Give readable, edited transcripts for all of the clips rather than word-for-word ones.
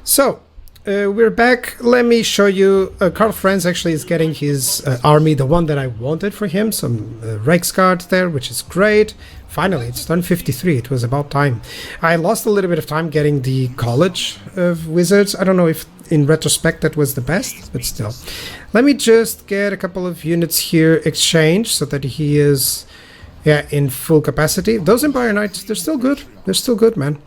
So, we're back. Let me show you. Karl Franz actually is getting his army, the one that I wanted for him. Some Reichsguard there, which is great. Finally, it's done 53. It was about time. I lost a little bit of time getting the College of Wizards. I don't know if in retrospect that was the best, but still. Let me just get a couple of units here exchanged so that he is in full capacity. Those Empire Knights, they're still good. They're still good, man.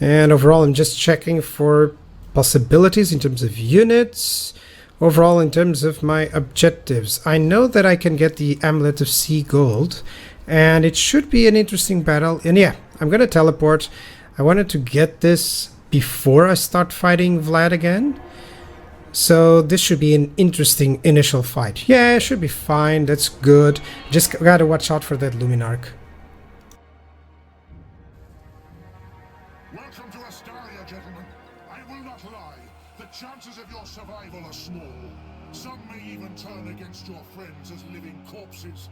And overall, I'm just checking for possibilities in terms of units. Overall, in terms of my objectives, I know that I can get the Amulet of Sea Gold, and it should be an interesting battle. And yeah, I'm going to teleport. I wanted to get this before I start fighting Vlad again. So this should be an interesting initial fight. Yeah, it should be fine. That's good. Just got to watch out for that Luminarch. Gentlemen, I will not lie. The chances of your survival are small. Some may even turn against your friends as living corpses.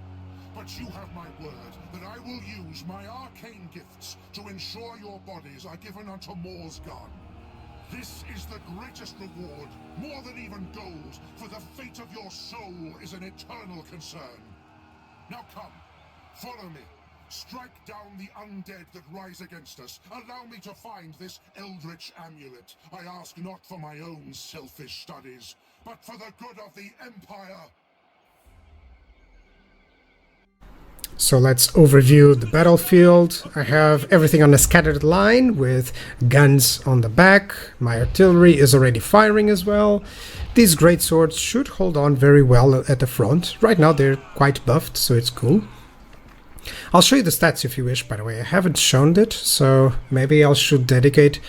But you have my word that I will use my arcane gifts to ensure your bodies are given unto Mor's God. This is the greatest reward, more than even gold, for the fate of your soul is an eternal concern. Now come, follow me. Strike down the undead that rise against us. Allow me to find this eldritch amulet. I ask not for my own selfish studies, but for the good of the Empire. So let's overview the battlefield. I have everything on a scattered line with guns on the back. My artillery is already firing as well. These great swords should hold on very well at the front. Right now they're quite buffed, so it's cool. I'll show you the stats if you wish, by the way. I haven't shown it, so maybe I should dedicate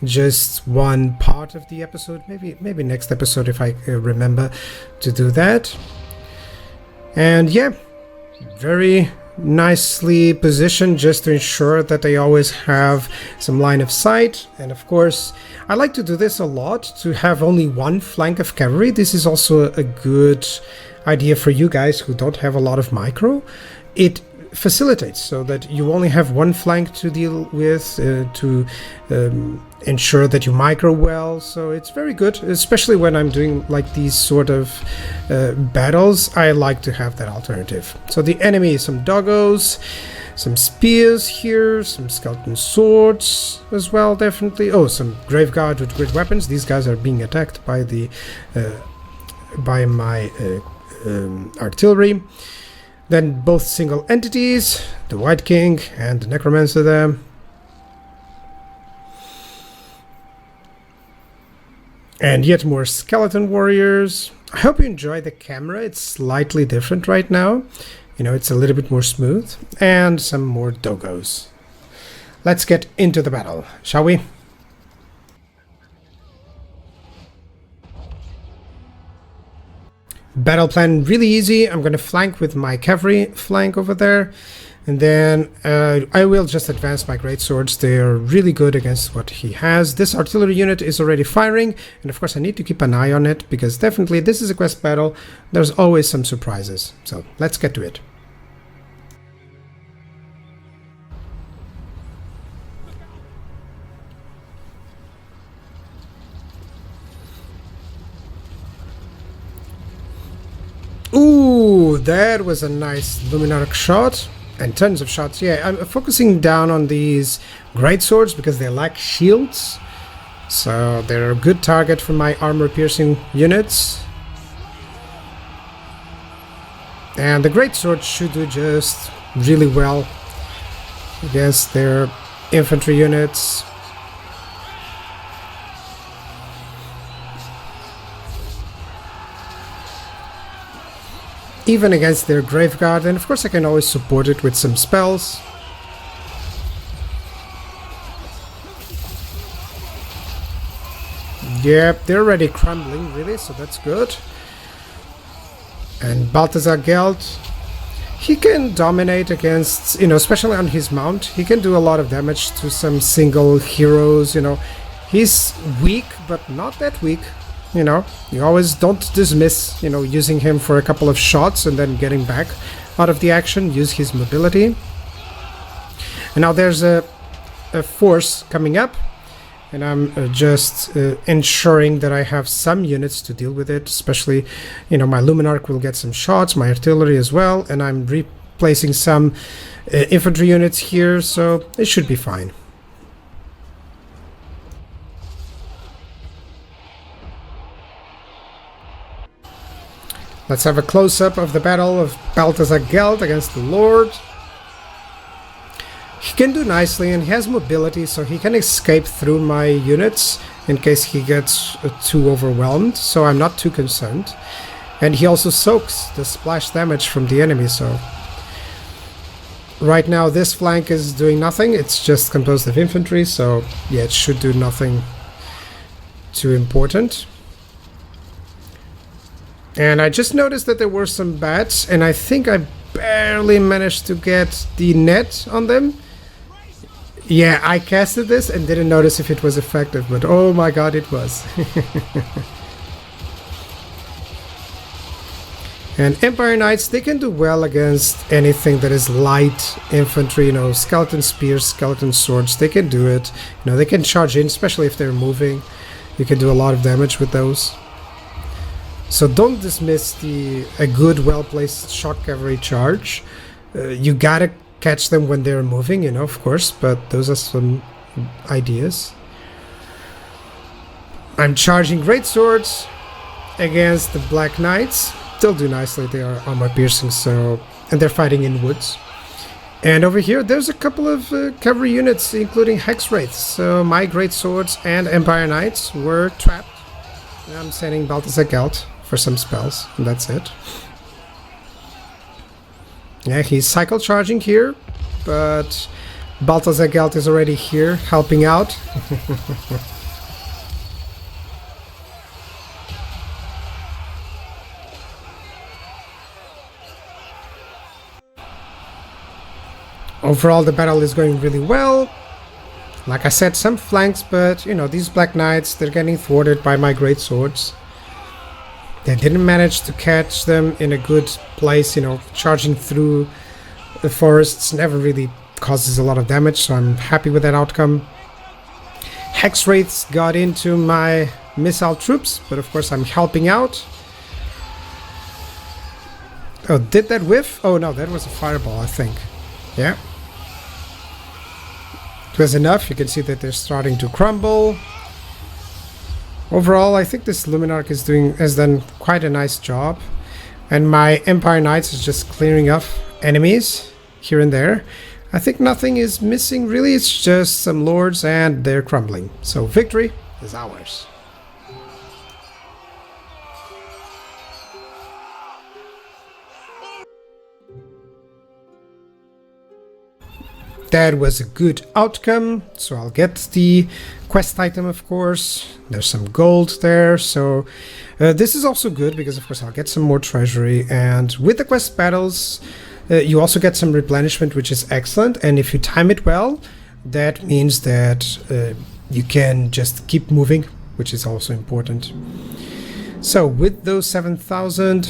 just one part of the episode. Maybe next episode if I remember to do that. And yeah, very nicely positioned just to ensure that they always have some line of sight. And of course, I like to do this a lot, to have only one flank of cavalry. This is also a good idea for you guys who don't have a lot of micro. It facilitates so that you only have one flank to deal with to ensure that you micro well. So it's very good, especially when I'm doing like these sort of battles. I like to have that alternative. So the enemy is some doggos, some spears here, some skeleton swords as well, definitely. Oh, some graveguard with great weapons. These guys are being attacked by the by my artillery. Then both single entities, the White King and the Necromancer there. And yet more skeleton warriors. I hope you enjoy the camera. It's slightly different right now. You know, it's a little bit more smooth. And some more doggos. Let's get into the battle, shall we? Battle plan really easy. I'm going to flank with my cavalry flank over there, and then I will just advance my great swords. They're really good against what he has. This artillery unit is already firing, and of course I need to keep an eye on it, because definitely this is a quest battle. There's always some surprises. So let's get to it. Ooh, that was a nice Luminarch shot, and tons of shots. Yeah, I'm focusing down on these great swords because they lack shields, so they're a good target for my armor-piercing units. And the great swords should do just really well against their infantry units. Even against their graveguard, and of course I can always support it with some spells. Yep, they're already crumbling, really, so that's good. And Balthazar Geld, he can dominate against, you know, especially on his mount. He can do a lot of damage to some single heroes, you know. He's weak, but not that weak. You know, you always don't dismiss, you know, using him for a couple of shots and then getting back out of the action. Use his mobility. And now there's a force coming up, and I'm just ensuring that I have some units to deal with it, especially, you know, my Luminarch will get some shots, my artillery as well, and I'm replacing some infantry units here, so it should be fine. Let's have a close-up of the battle of Balthazar Gelt against the Lord. He can do nicely, and he has mobility, so he can escape through my units in case he gets too overwhelmed, so I'm not too concerned. And he also soaks the splash damage from the enemy, so... Right now this flank is doing nothing, it's just composed of infantry, so yeah, it should do nothing too important. And I just noticed that there were some bats, and I think I barely managed to get the net on them. Yeah, I casted this and didn't notice if it was effective, but oh my god, it was. And Empire Knights, they can do well against anything that is light infantry, you know, skeleton spears, skeleton swords, they can do it. You know, they can charge in, especially if they're moving. You can do a lot of damage with those. So don't dismiss a good, well-placed shock cavalry charge. You gotta catch them when they're moving, you know, of course, but those are some ideas. I'm charging great swords against the Black Knights. They'll do nicely, they are armor piercing, so... and they're fighting in woods. And over here, there's a couple of cavalry units, including Hex Wraiths. So my great swords and Empire Knights were trapped. And I'm sending Balthazar Gelt for some spells, and that's it. Yeah, he's cycle charging here, but Balthazar Gelt is already here, helping out. Overall, the battle is going really well. Like I said, some flanks, but, you know, these Black Knights, they're getting thwarted by my great swords. They didn't manage to catch them in a good place, you know, charging through the forests never really causes a lot of damage, so I'm happy with that outcome. Hex Wraiths got into my missile troops, but of course I'm helping out. Oh, did that whiff? Oh no, that was a fireball, I think. Yeah. It was enough. You can see that they're starting to crumble. Overall, I think this Luminarch has done quite a nice job. And my Empire Knights is just clearing off enemies here and there. I think nothing is missing really, it's just some lords and they're crumbling. So victory is ours. That was a good outcome, so I'll get the quest item, of course. There's some gold there, so this is also good because of course I'll get some more treasury, and with the quest battles you also get some replenishment, which is excellent, and if you time it well, that means that you can just keep moving, which is also important. So with those 7,000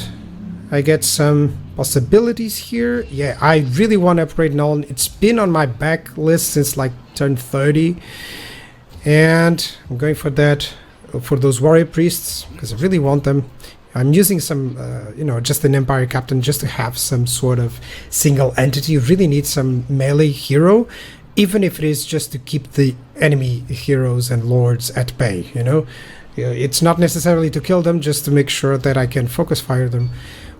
I get some possibilities here. Yeah, I really want to upgrade Nolan. It's been on my back list since like turn 30. And I'm going for that, for those warrior priests, because I really want them. I'm using some, you know, just an Empire Captain just to have some sort of single entity. You really need some melee hero, even if it is just to keep the enemy heroes and lords at bay, you know. It's not necessarily to kill them, just to make sure that I can focus fire them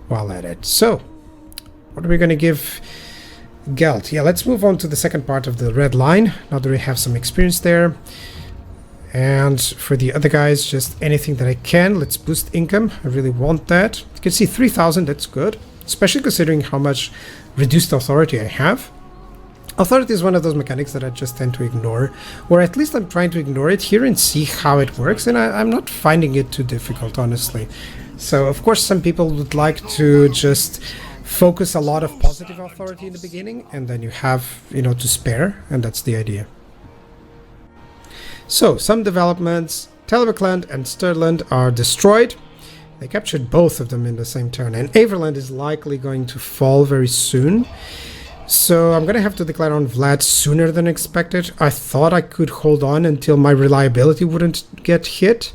while at it. So, what are we going to give Gelt? Yeah, let's move on to the second part of the red line, now that we have some experience there. And for the other guys, just anything that I can. Let's boost income, I really want that. You can see 3,000, that's good, especially considering how much reduced authority I have. Authority is one of those mechanics that I just tend to ignore, or at least I'm trying to ignore it here and see how it works, and I'm not finding it too difficult, honestly. So, of course, some people would like to just focus a lot of positive authority in the beginning, and then you have, you know, to spare, and that's the idea. So, some developments. Telebekland and Sturland are destroyed. They captured both of them in the same turn, and Averland is likely going to fall very soon. So I'm gonna have to declare on Vlad sooner than expected. I thought I could hold on until my reliability wouldn't get hit,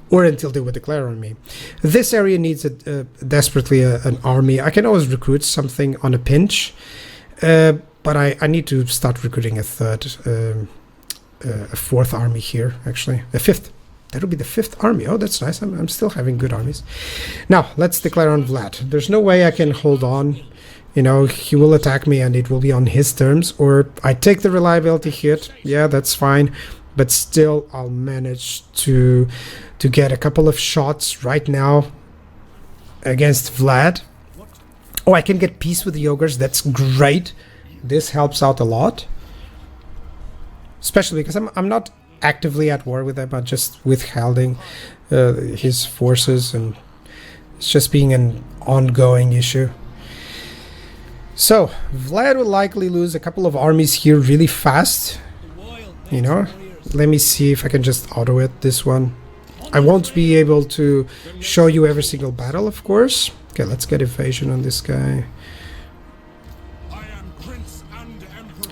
or until they would declare on me. This area needs desperately an army. I can always recruit something on a pinch, but I need to start recruiting a fourth army here, actually. A fifth. That would be the fifth army. Oh, that's nice. I'm still having good armies. Now, let's declare on Vlad. There's no way I can hold on. You know, he will attack me and it will be on his terms. Or I take the reliability hit. Yeah, that's fine. But still, I'll manage to get a couple of shots right now against Vlad. Oh, I can get peace with the ogres. That's great. This helps out a lot. Especially because I'm not actively at war with them. I'm just withholding his forces. And it's just being an ongoing issue. So, Vlad will likely lose a couple of armies here really fast. You know? Let me see if I can just auto it, this one. I won't be able to show you every single battle, of course. Okay, let's get evasion on this guy.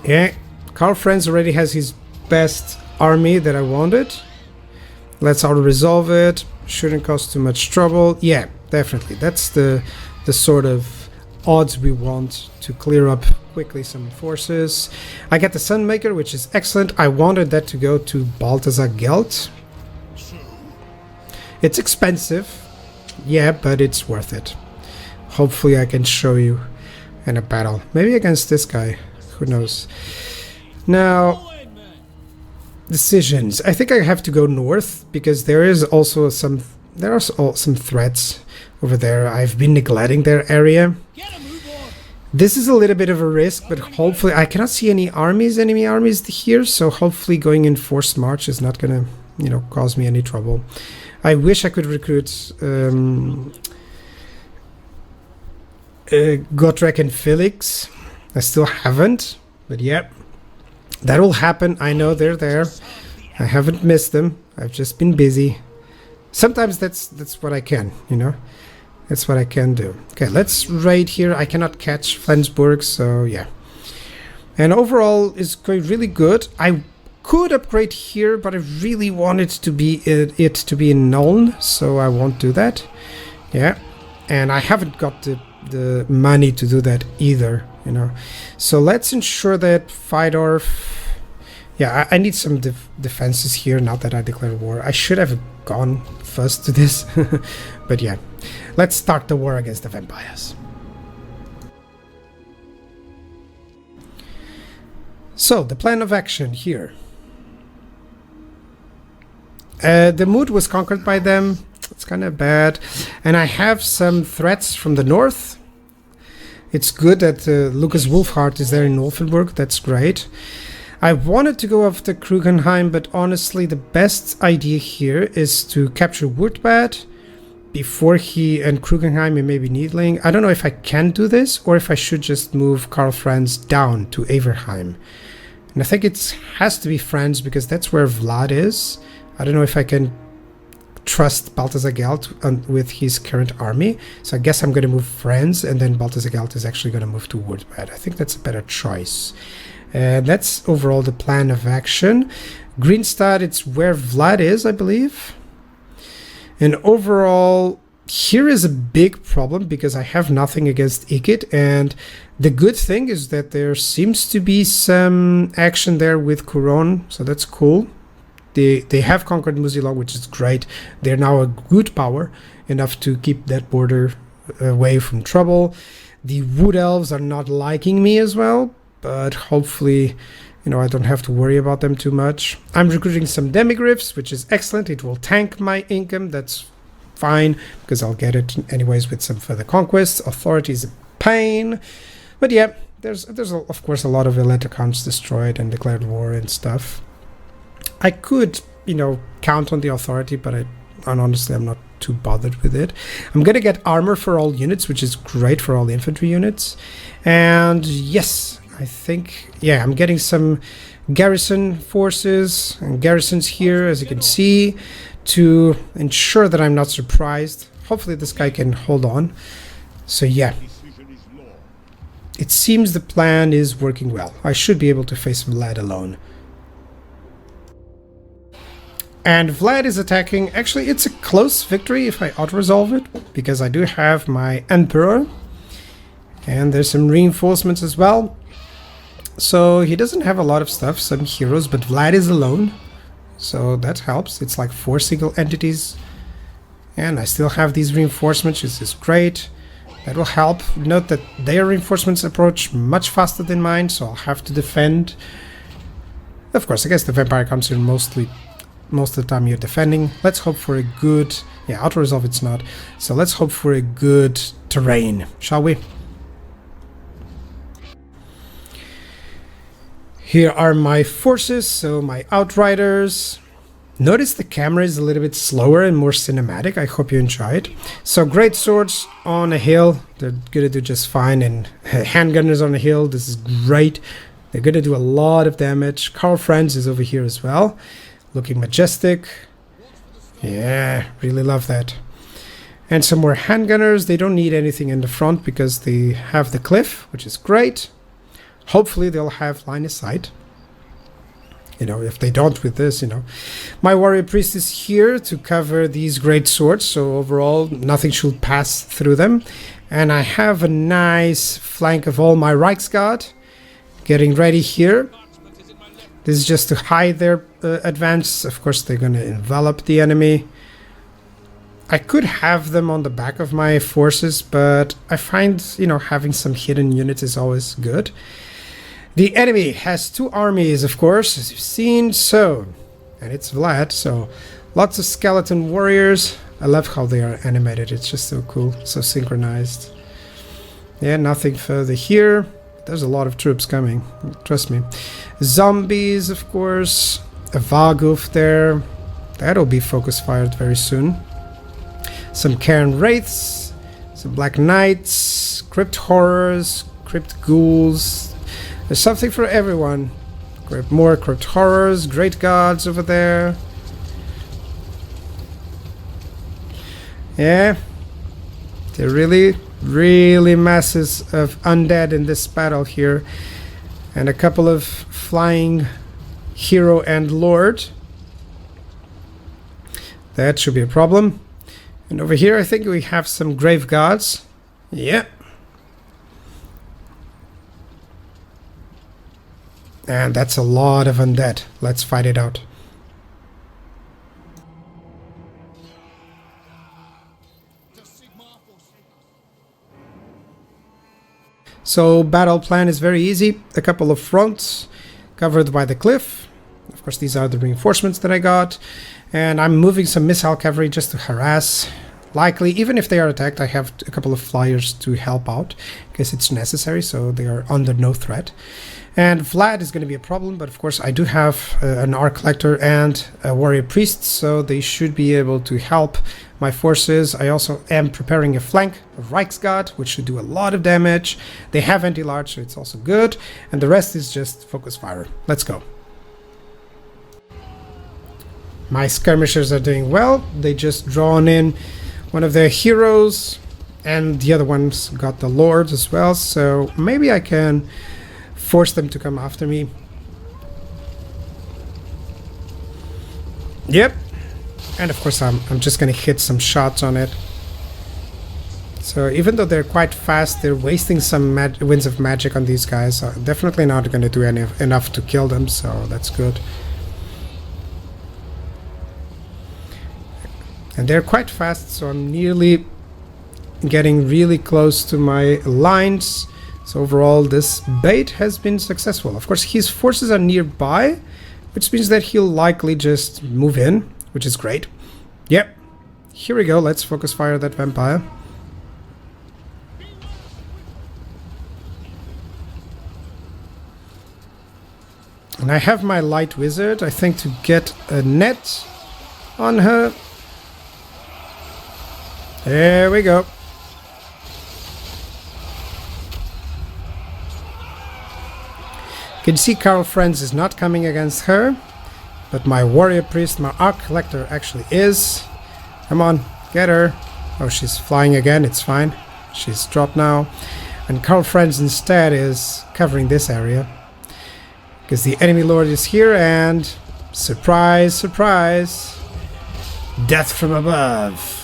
Yeah, Karl Franz already has his best army that I wanted. Let's auto-resolve it. Shouldn't cause too much trouble. Yeah, definitely. That's the sort of odds we want to clear up quickly some forces. I get the Sunmaker, which is excellent. I wanted that to go to Balthazar Gelt. It's expensive, yeah, but it's worth it. Hopefully I can show you in a battle. Maybe against this guy, who knows. Now, decisions. I think I have to go north, because there are also some threats over there. I've been neglecting their area. This is a little bit of a risk, but hopefully I cannot see any enemy armies here, so hopefully going in forced march is not gonna, you know, cause me any trouble. I wish I could recruit Gotrek and Felix. I still haven't, but yeah, that will happen. I know they're there. I haven't missed them. I've just been busy. Sometimes that's what I can, you know. That's what I can do. Okay, let's raid here. I cannot catch Flensburg, so yeah. And overall is going really good. I could upgrade here, but I really want it to be in Nuln, so I won't do that. Yeah, and I haven't got the money to do that either, you know. So let's ensure that Fydorf... Yeah, I need some defenses here, not that I declared war. I should have gone first to this, but yeah. Let's start the war against the vampires. So, the plan of action here. The mood was conquered by them. It's kind of bad. And I have some threats from the north. It's good that Lucas Wolfhard is there in Wolfenburg. That's great. I wanted to go after Krugenheim, but honestly the best idea here is to capture Wurtbad before he and Krugenheim and maybe Niedling. I don't know if I can do this or if I should just move Karl Franz down to Averheim. And I think it has to be Franz because that's where Vlad is. I don't know if I can trust Balthazar Gelt with his current army. So I guess I'm going to move Franz and then Balthazar Gelt is actually going to move to Wurtbad. I think that's a better choice. That's overall the plan of action. Greenstadt, it's where Vlad is, I believe. And overall, here is a big problem because I have nothing against Ikit. And the good thing is that there seems to be some action there with Couronne. So that's cool. They have conquered Musilog, which is great. They're now a good power, enough to keep that border away from trouble. The Wood Elves are not liking me as well, but hopefully, you know, I don't have to worry about them too much. I'm recruiting some Demigryphs, which is excellent. It will tank my income. That's fine, because I'll get it anyways with some further conquests. Authority is a pain. But yeah, there's of course a lot of Electricons destroyed and declared war and stuff. I could, you know, count on the authority, but honestly, I'm not too bothered with it. I'm gonna get armor for all units, which is great for all the infantry units. And yes, I think, yeah, I'm getting some garrison forces and garrisons here, as you can see, to ensure that I'm not surprised. Hopefully this guy can hold on. So yeah. It seems the plan is working well. I should be able to face Vlad alone. And Vlad is attacking. Actually, it's a close victory if I auto-resolve it, because I do have my Emperor. And there's some reinforcements as well. So he doesn't have a lot of stuff, some heroes, but Vlad is alone. So that helps. It's like 4 single entities. And I still have these reinforcements, which is great. That will help. Note that their reinforcements approach much faster than mine, so I'll have to defend. Of course, I guess the vampire comes in most of the time you're defending. Let's hope for a good... Yeah, auto-resolve it's not. So let's hope for a good terrain, shall we? Here are my forces, so my outriders. Notice the camera is a little bit slower and more cinematic. I hope you enjoy it. So great swords on a hill. They're gonna do just fine. And handgunners on a hill. This is great. They're gonna do a lot of damage. Karl Franz is over here as well. Looking majestic. Yeah, really love that. And some more handgunners. They don't need anything in the front because they have the cliff, which is great. Hopefully they'll have line of sight. You know, if they don't with this, you know. My warrior priest is here to cover these great swords, so overall nothing should pass through them. And I have a nice flank of all my Reichsguard getting ready here. This is just to hide their advance. Of course, they're going to envelop the enemy. I could have them on the back of my forces, but I find, you know, having some hidden units is always good. The enemy has 2 armies, of course, as you've seen, so... And it's Vlad, so... Lots of skeleton warriors. I love how they are animated, it's just so cool, so synchronized. Yeah, nothing further here. There's a lot of troops coming, trust me. Zombies, of course. A Vargulf there. That'll be focus fired very soon. Some Cairn Wraiths. Some Black Knights. Crypt Horrors. Crypt Ghouls. There's something for everyone. More Crypt Horrors, Great Gods over there. Yeah. They're really masses of undead in this battle here. And a couple of flying hero and lord. That should be a problem. And over here I think we have some grave gods. Yeah. And that's a lot of undead. Let's fight it out. So battle plan is very easy. A couple of fronts covered by the cliff. Of course, these are the reinforcements that I got. And I'm moving some missile cavalry just to harass. Likely, even if they are attacked, I have a couple of flyers to help out in case it's necessary, so they are under no threat. And Vlad is going to be a problem, but of course I do have an Arc Collector and a Warrior Priest, so they should be able to help my forces. I also am preparing a flank of Reichsguard, which should do a lot of damage. They have anti-large, so it's also good. And the rest is just focus fire. Let's go. My skirmishers are doing well. They just drawn in one of their heroes, and the other ones got the lords as well, so maybe I can force them to come after me. Yep. And of course I'm just gonna hit some shots on it. So even though they're quite fast, they're wasting some winds of magic on these guys. So I'm definitely not gonna do enough to kill them, so that's good. And they're quite fast, so I'm nearly getting really close to my lines. So overall, this bait has been successful. Of course, his forces are nearby, which means that he'll likely just move in, which is great. Yep. Here we go. Let's focus fire that vampire. And I have my light wizard, I think, to get a net on her. There we go. You can see Karl Franz is not coming against her, but my warrior priest, my arc collector, actually is. Come on, get her. Oh, she's flying again, it's fine. She's dropped now. And Karl Franz instead is covering this area. Because the enemy lord is here and... surprise, surprise! Death from above!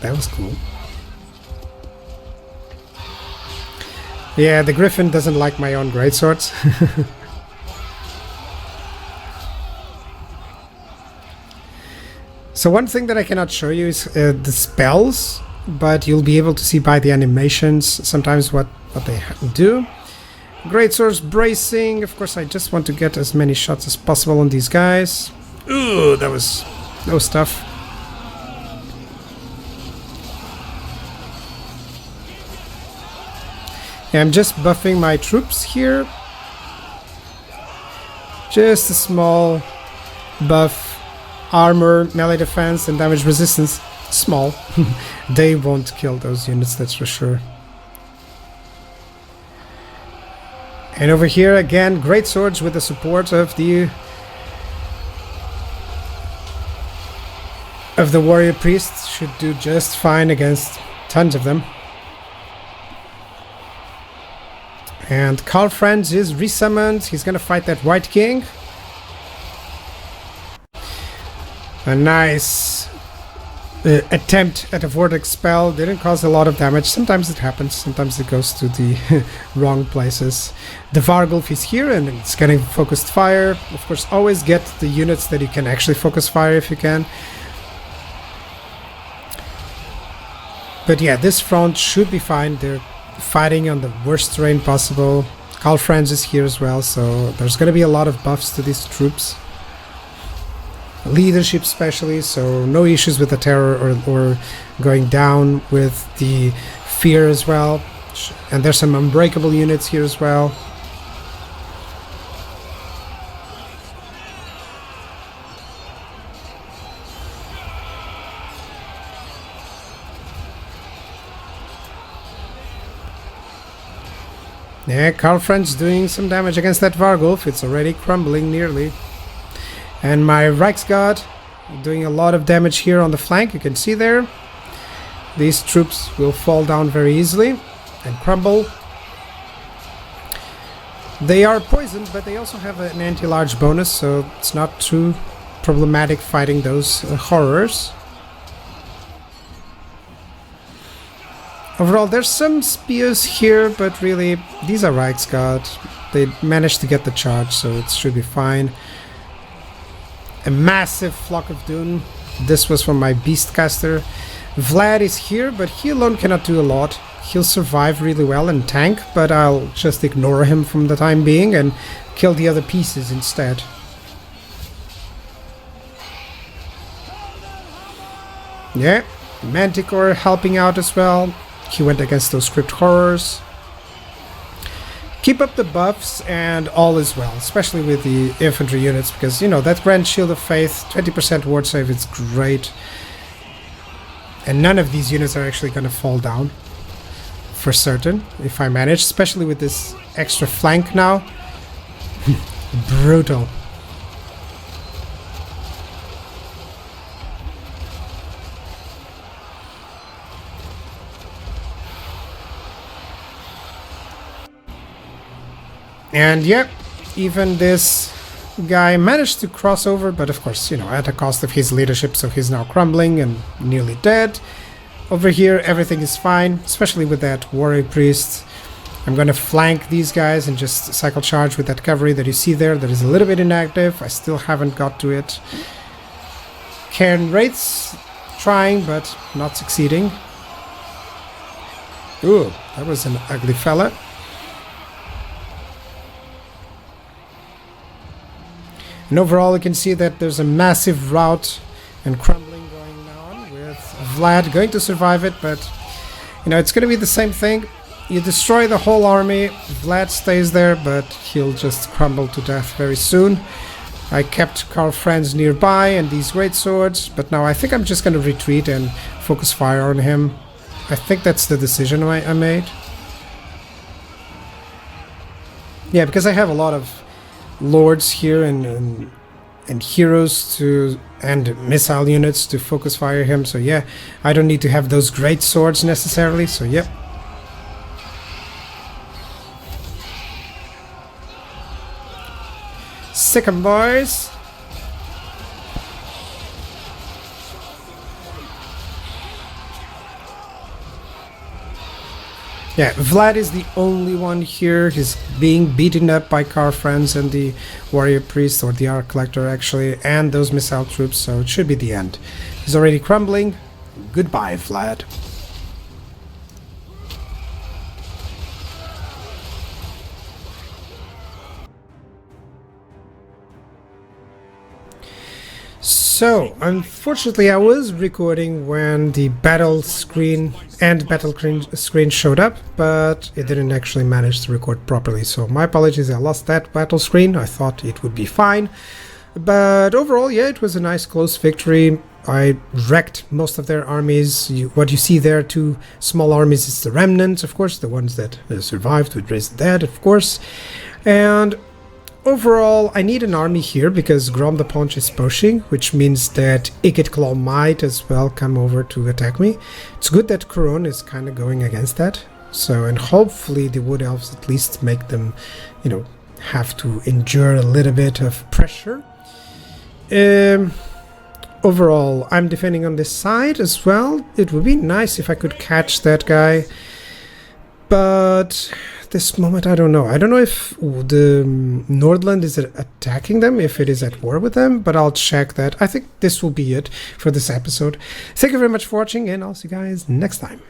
That was cool. Yeah, the Griffin doesn't like my own greatswords. So one thing that I cannot show you is the spells, but you'll be able to see by the animations sometimes what they do. Greatswords bracing. Of course, I just want to get as many shots as possible on these guys. Ooh, that was tough. Yeah, I'm just buffing my troops here. Just a small buff. Armor, melee defense, and damage resistance. Small. They won't kill those units, that's for sure. And over here again, great swords with the support of the warrior priests should do just fine against tons of them. And Karl Franz is resummoned. He's gonna fight that White King. A nice attempt at a vortex spell. Didn't cause a lot of damage. Sometimes it happens. Sometimes it goes to the wrong places. The Vargulf is here and it's getting focused fire. Of course, always get the units that you can actually focus fire if you can. But yeah, this front should be fine. They're fighting on the worst terrain possible. Karl Franz is here as well, so there's going to be a lot of buffs to these troops. Leadership especially, so no issues with the terror or going down with the fear as well. And there's some unbreakable units here as well. Yeah, Karl Franz doing some damage against that Vargulf. It's already crumbling nearly. And my Reichsguard doing a lot of damage here on the flank, you can see there. These troops will fall down very easily and crumble. They are poisoned, but they also have an anti-large bonus, so it's not too problematic fighting those horrors. Overall, there's some spears here, but really, these are Reichsguard. They managed to get the charge, so it should be fine. A massive flock of doom. This was from my Beastcaster. Vlad is here, but he alone cannot do a lot. He'll survive really well and tank, but I'll just ignore him from the time being and kill the other pieces instead. Yeah, Manticore helping out as well. He went against those Crypt Horrors. Keep up the buffs and all is well, especially with the infantry units, because, you know, that Grand Shield of Faith, 20% ward save, it's great. And none of these units are actually going to fall down, for certain, if I manage, especially with this extra flank now. Brutal. And yep, even this guy managed to cross over, but of course, you know, at the cost of his leadership, so he's now crumbling and nearly dead. Over here, everything is fine, especially with that warrior priest. I'm going to flank these guys and just cycle charge with that cavalry that you see there. That is a little bit inactive. I still haven't got to it. Cairn Wraiths trying, but not succeeding. Ooh, that was an ugly fella. And overall, you can see that there's a massive rout and crumbling going on with Vlad going to survive it, but, you know, it's going to be the same thing. You destroy the whole army, Vlad stays there, but he'll just crumble to death very soon. I kept Karl Franz nearby and these great swords, but now I think I'm just going to retreat and focus fire on him. I think that's the decision I made. Yeah, because I have a lot of lords here and heroes to and missile units to focus fire him, so yeah, I don't need to have those great swords necessarily, so yep, Sick 'em, boys! Yeah, Vlad is the only one here. He's being beaten up by Karl Franz and the warrior priest, or the art collector actually, and those missile troops, so it should be the end. He's already crumbling. Goodbye, Vlad. So, unfortunately, I was recording when the battle screen screen showed up, but it didn't actually manage to record properly. So, my apologies, I lost that battle screen. I thought it would be fine. But overall, yeah, it was a nice close victory. I wrecked most of their armies. What you see there, 2 small armies, is the remnants, of course, the ones that survived with raised the dead, of course. And overall, I need an army here because Grom the Paunch is pushing, which means that Ikit Claw might as well come over to attack me. It's good that Kuron is kind of going against that. So, and hopefully the Wood Elves at least make them, you know, have to endure a little bit of pressure. Overall, I'm defending on this side as well. It would be nice if I could catch that guy. But this moment, I don't know. I don't know if the Nordland is attacking them, if it is at war with them, but I'll check that. I think this will be it for this episode. Thank you very much for watching, and I'll see you guys next time.